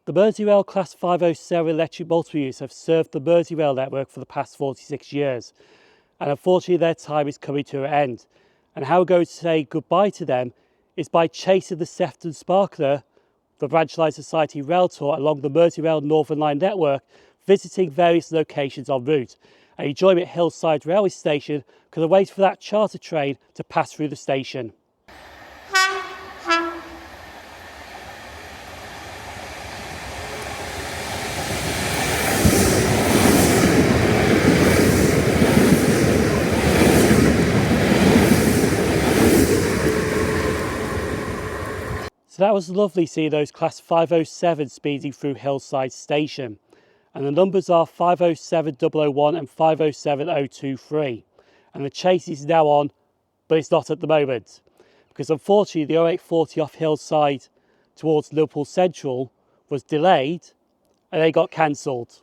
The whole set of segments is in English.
The Merseyrail Class 507 electric multi-use have served the Merseyrail network for the past 46 years, and unfortunately their time is coming to an end. And how we're going to say goodbye to them is by chasing the Sefton Sparkler, the Branch Line Society rail tour along the Merseyrail Northern Line network, visiting various locations en route. And you join me at Hillside Railway Station because I wait for that charter train to pass through the station. So that was lovely seeing those Class 507 speeding through Hillside Station. And the numbers are 507001 and 507023. And the chase is now on, but it's not at the moment. Because unfortunately the 0840 off Hillside towards Liverpool Central was delayed and they got cancelled.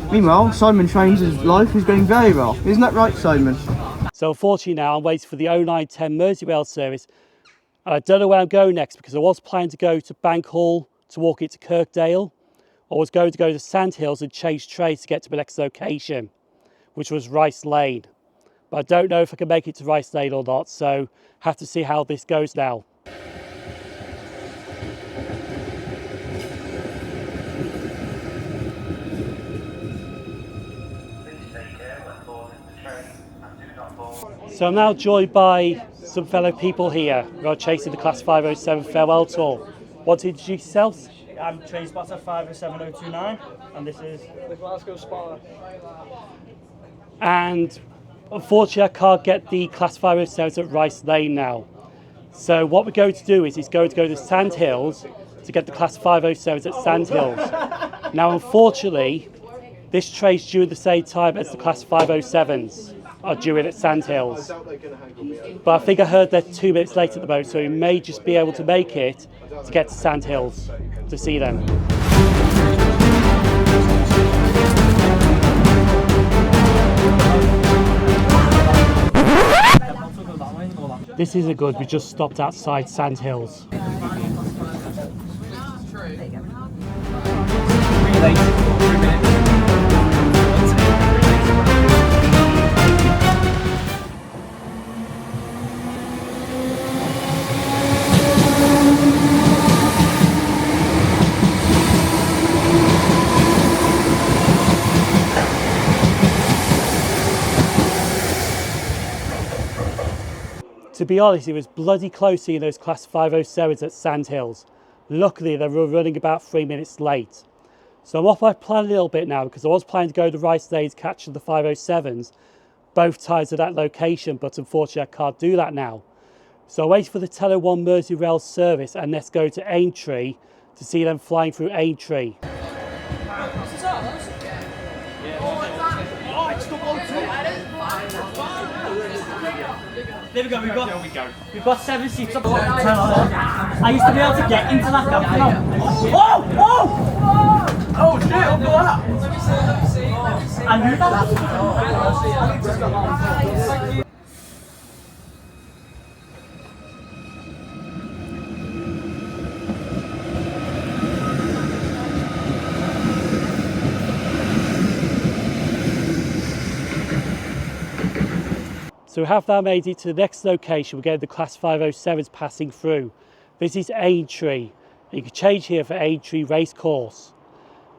Meanwhile, SimOnTrains' life is going very well. Isn't that right, Simon? So unfortunately now I'm waiting for the 0910 Merseyrail service. And I don't know where I'm going next because I was planning to go to Bank Hall to walk it to Kirkdale. I was going to go to Sandhills and change trains to get to my next location, which was Rice Lane. But I don't know if I can make it to Rice Lane or not, so have to see how this goes now. So I'm now joined by some fellow people here who are chasing the Class 507 farewell tour. Want to introduce yourselves? I'm Trainspotter 507029 and this is The Glasgow Spotter. And unfortunately I can't get the Class 507s at Rice Lane now. So what we're going to do is he's going to go to Sandhills to get the Class 507s at Sandhills. Now unfortunately this train's due at the same time as the Class 507s are due in at Sandhills. But I think I heard they're 2 minutes late at the moment, so we may just be able to make it to get to Sandhills to see them. This isn't good, we just stopped outside Sandhills. To be honest, it was bloody close seeing those Class 507s at Sandhills. Luckily, they were running about 3 minutes late. So I'm off my plan a little bit now because I was planning to go to Rice Lane to catch the 507s, both times at that location, but unfortunately I can't do that now. So I waited for the Tele 1 Merseyrail service and let's go to Aintree to see them flying through Aintree. There we go, we've got 7 seats up. I used to be able to get into that gap, you know. Oh shit, I'll go that. I knew that. So we have now made it to the next location. We're getting the Class 507s passing through. This is Aintree. You can change here for Aintree Racecourse.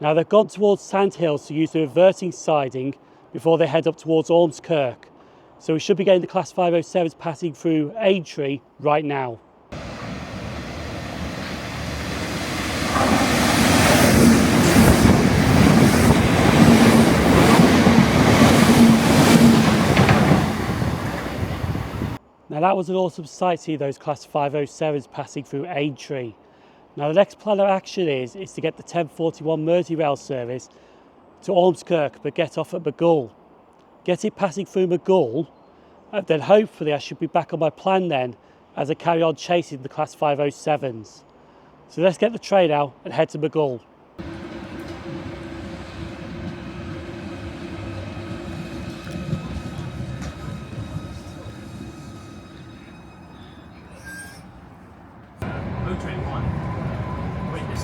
Now they've gone towards Sandhills to use the reversing siding before they head up towards Ormskirk. So we should be getting the Class 507s passing through Aintree right now. Now that was an awesome sight to see those Class 507s passing through Aintree. Now the next plan of action is to get the 1041 Merseyrail service to Ormskirk but get off at Maghull. Get it passing through Maghull and then hopefully I should be back on my plan then as I carry on chasing the Class 507s. So let's get the train out and head to Maghull. Train 1, witness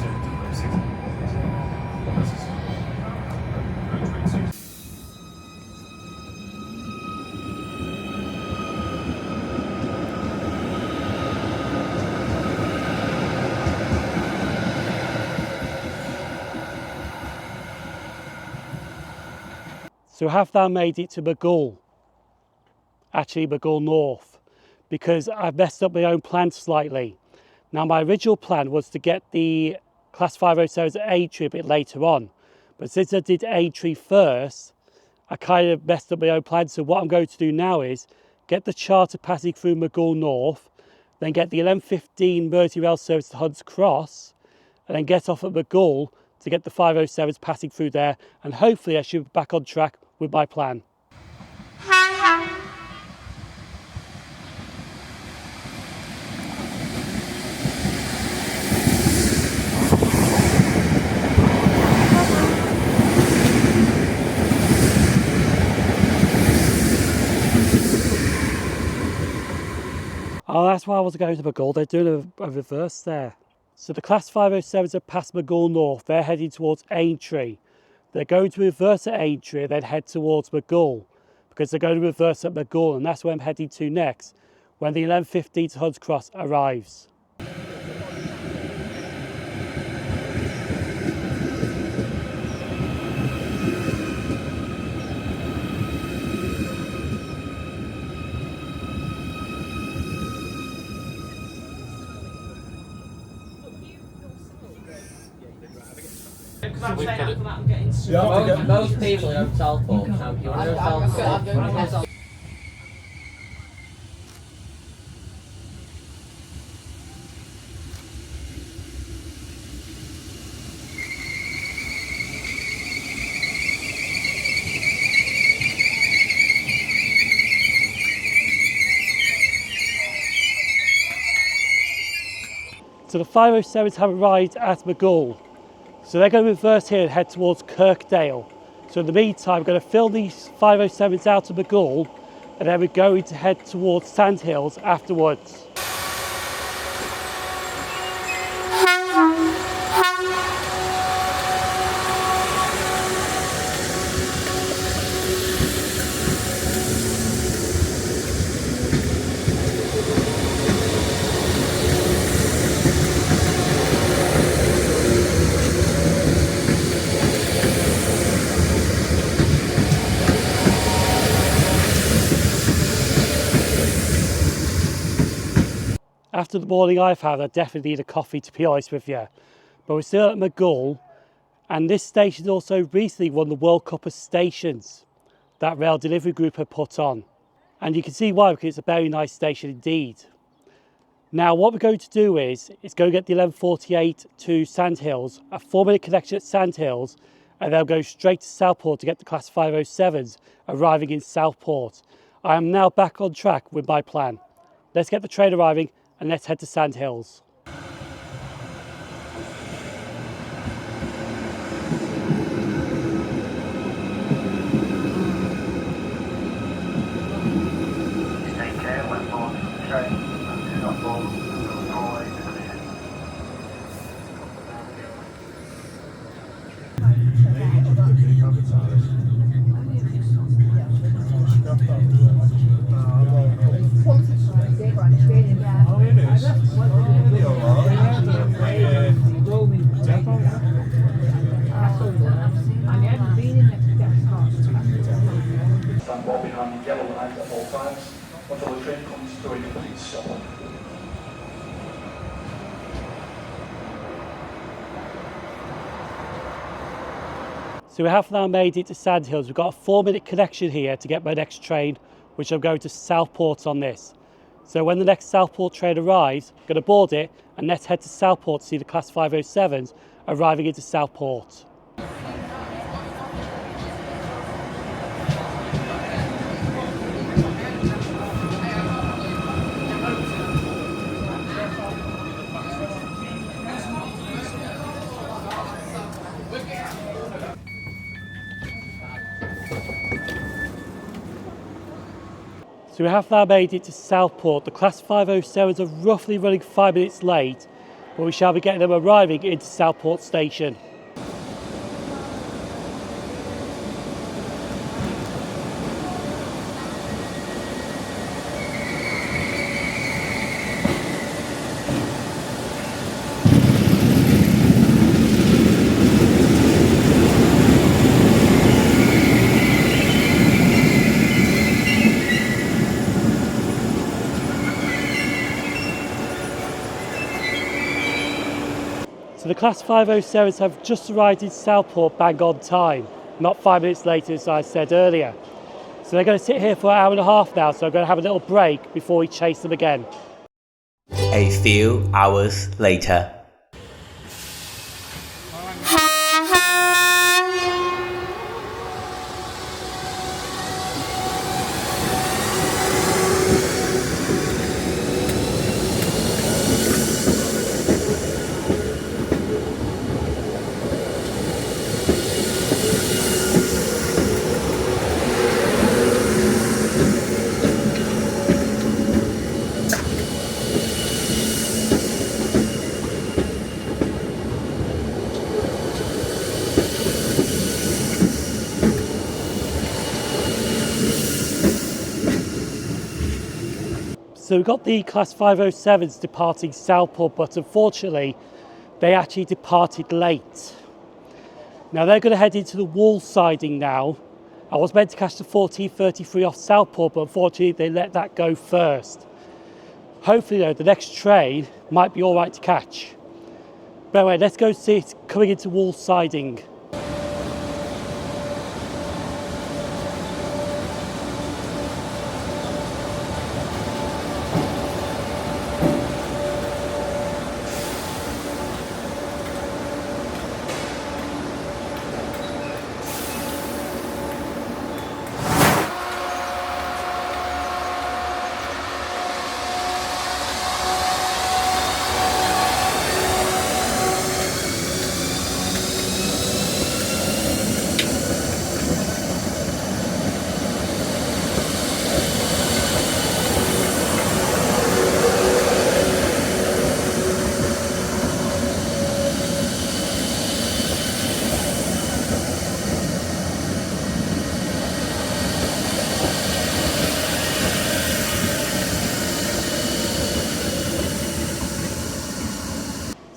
So I have now made it to Maghull, actually Maghull North, because I've messed up my own plan slightly. Now my original plan was to get the Class 507s at Aintree a bit later on, but since I did Aintree first, I kind of messed up my own plan. So what I'm going to do now is get the charter passing through Maghull North, then get the 11:15 Merseyrail service to Hunts Cross, and then get off at Maghull to get the 507s passing through there, and hopefully I should be back on track with my plan. Oh, that's why I wasn't going to Maghull. They're doing a reverse there. So the Class 507s have passed Maghull North. They're heading towards Aintree. They're going to reverse at Aintree and then head towards Maghull, because they're going to reverse at Maghull, and that's where I'm heading to next when the 11:15 to Hunts Cross arrives. Most people don't Southport, so if you want to Southport. So the 507s have arrived at Maghull. So they're going to reverse here and head towards Kirkdale. So in the meantime, we're going to fill these 507s out of Maghull, and then we're going to head towards Sandhills afterwards. After the morning I've had, I definitely need a coffee, to be honest with you. But we're still at Maghull, and this station also recently won the World Cup of Stations that Rail Delivery Group had put on. And you can see why, because it's a very nice station indeed. Now what we're going to do is go get the 11:48 to Sandhills, a 4-minute connection at Sandhills, and then go straight to Southport to get the Class 507s arriving in Southport. I am now back on track with my plan. Let's get the train arriving and let's head to Sandhills. Take care when boarding the train and do not board until the doorway is clear. Stand well behind the yellow lines at all times until the train comes to a complete stop. So we have now made it to Sandhills. We've got a 4-minute connection here to get my next train, which I'm going to Southport on this. So when the next Southport train arrives, I'm going to board it and let's head to Southport to see the Class 507s arriving into Southport. So we have now made it to Southport. The Class 507s are roughly running 5 minutes late, but we shall be getting them arriving into Southport Station. Class 507s have just arrived in Southport bang on time, not 5 minutes later as I said earlier. So they're going to sit here for an hour and a half now, so I'm going to have a little break before we chase them again. A few hours later. So we've got the Class 507s departing Southport, but unfortunately they actually departed late. Now they're going to head into the wall siding now. I was meant to catch the 1433 off Southport, but unfortunately they let that go first. Hopefully though, the next train might be all right to catch. But anyway, let's go see it coming into wall siding.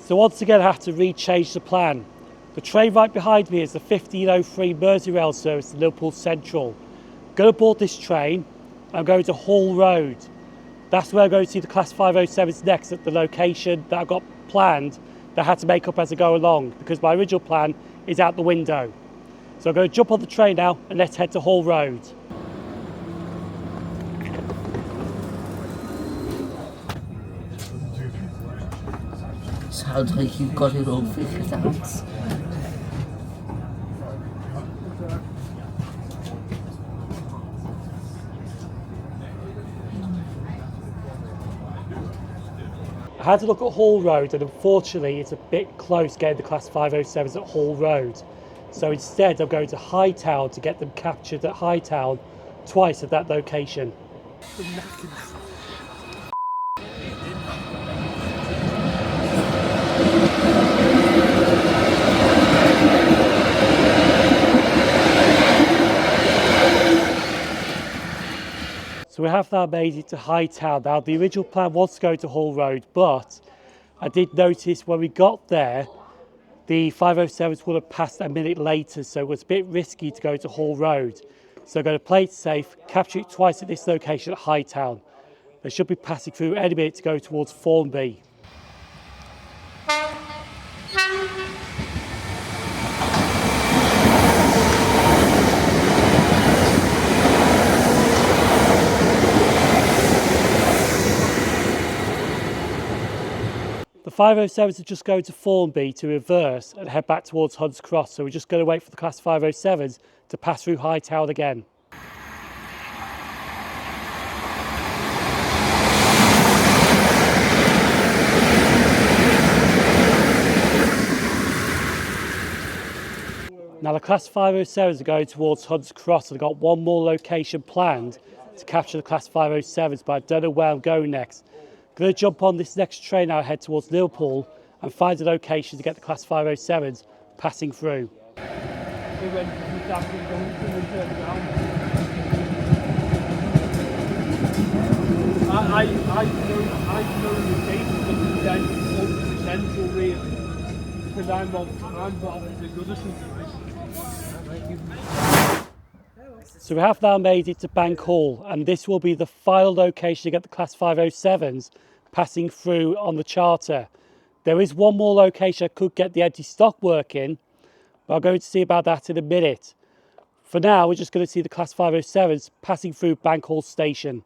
So once again I have to re-change the plan. The train right behind me is the 1503 Merseyrail service to Liverpool Central. I'm going to board this train, I'm going to Hall Road. That's where I'm going to see the Class 507s next, at the location that I've got planned that I had to make up as I go along, because my original plan is out the window. So I'm going to jump on the train now and let's head to Hall Road. Sounds like you've got it all figured out. I had to look at Hall Road, and unfortunately it's a bit close getting the Class 507s at Hall Road. So instead I'm going to Hightown to get them captured at Hightown twice at that location. So we have now made it to Hightown. Now the original plan was to go to Hall Road, but I did notice when we got there, the 507s would have passed a minute later, so it was a bit risky to go to Hall Road. So I'm going to play it safe, capture it twice at this location at Hightown. They should be passing through any minute to go towards Thornaby. The 507s are just going to Thornaby to reverse and head back towards Hunts Cross, so we're just going to wait for the Class 507s to pass through Hightown again. Now the Class 507s are going towards Hunts Cross, and I've got one more location planned to capture the Class 507s, but I don't know where I'm going next. I'm going to jump on this next train now, head towards Liverpool and find a location to get the Class 507s passing through. I know the date, but then it's central really, because I'm off the Goodison. So we have now made it to Bank Hall, and this will be the final location to get the Class 507s passing through on the charter. There is one more location I could get the empty stock working, but I'm going to see about that in a minute. For now, we're just going to see the Class 507s passing through Bankhall Station.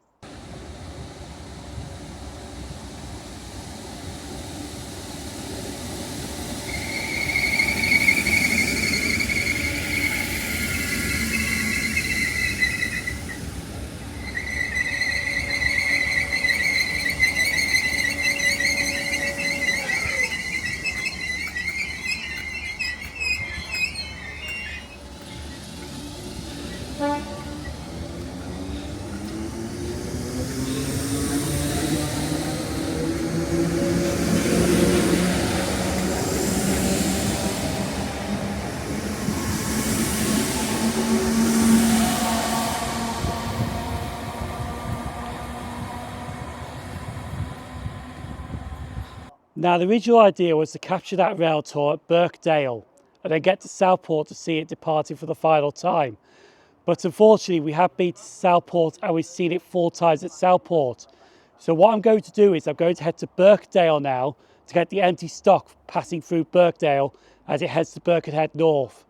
Now, the original idea was to capture that rail tour at Birkdale and then get to Southport to see it departing for the final time. But unfortunately, we have been to Southport and we've seen it 4 times at Southport. So what I'm going to do is I'm going to head to Birkdale now to get the empty stock passing through Birkdale as it heads to Birkenhead North.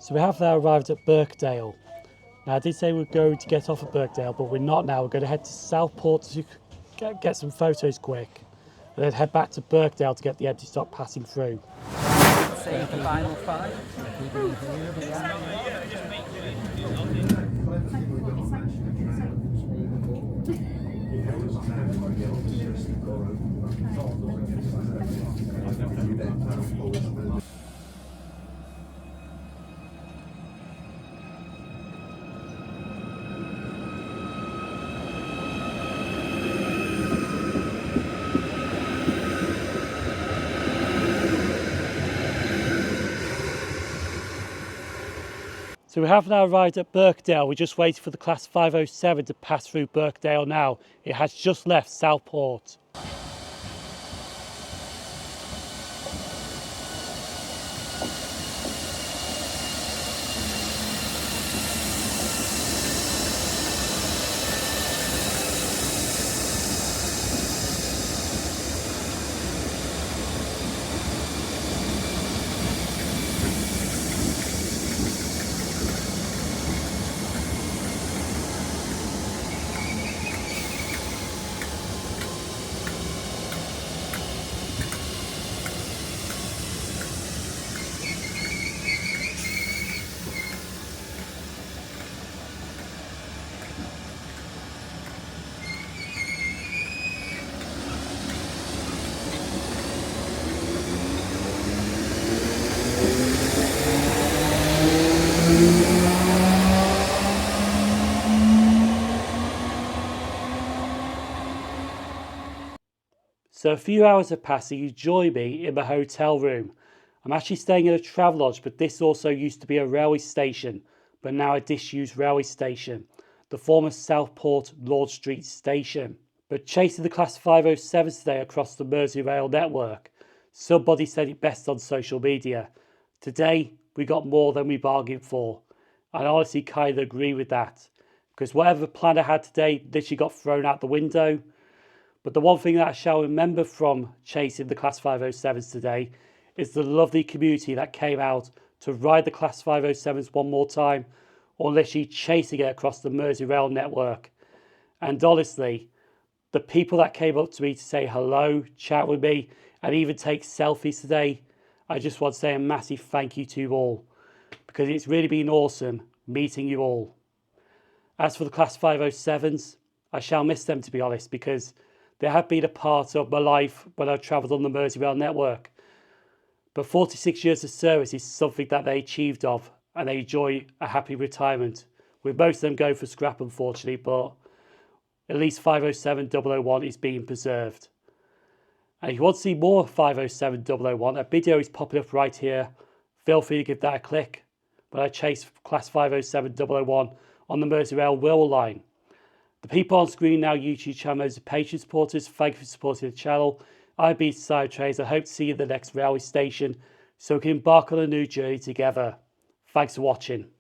So we have now arrived at Birkdale. Now I did say we're going to get off at Birkdale, but we're not now. We're going to head to Southport to get some photos quick, and then head back to Birkdale to get the empty stock passing through. Save the final 5. So we have now arrived at Birkdale. We're just waiting for the Class 507 to pass through Birkdale now. It has just left Southport. So a few hours have passed and you join me in my hotel room. I'm actually staying in a Travelodge, but this also used to be a railway station, but now a disused railway station, the former Southport Lord Street station. But chasing the Class 507s today across the Merseyrail network, somebody said it best on social media. Today, we got more than we bargained for. I honestly kind of agree with that, because whatever plan I had today literally got thrown out the window. But the one thing that I shall remember from chasing the Class 507s today is the lovely community that came out to ride the Class 507s one more time, or literally chasing it across the Merseyrail network. And honestly, the people that came up to me to say hello, chat with me, and even take selfies today, I just want to say a massive thank you to you all, because it's really been awesome meeting you all. As for the Class 507s, I shall miss them, to be honest, because they have been a part of my life when I've travelled on the Merseyrail network. But 46 years of service is something that they achieved of, and they enjoy a happy retirement. With most of them going for scrap, unfortunately, but at least 507-001 is being preserved. And if you want to see more 507-001, a video is popping up right here. Feel free to give that a click. When I chase Class 507-001 on the Merseyrail Northern Line. The people on screen now YouTube channel members and Patreon supporters, thank you for supporting the channel. I've been SimOnTrains. I hope to see you at the next railway station so we can embark on a new journey together. Thanks for watching.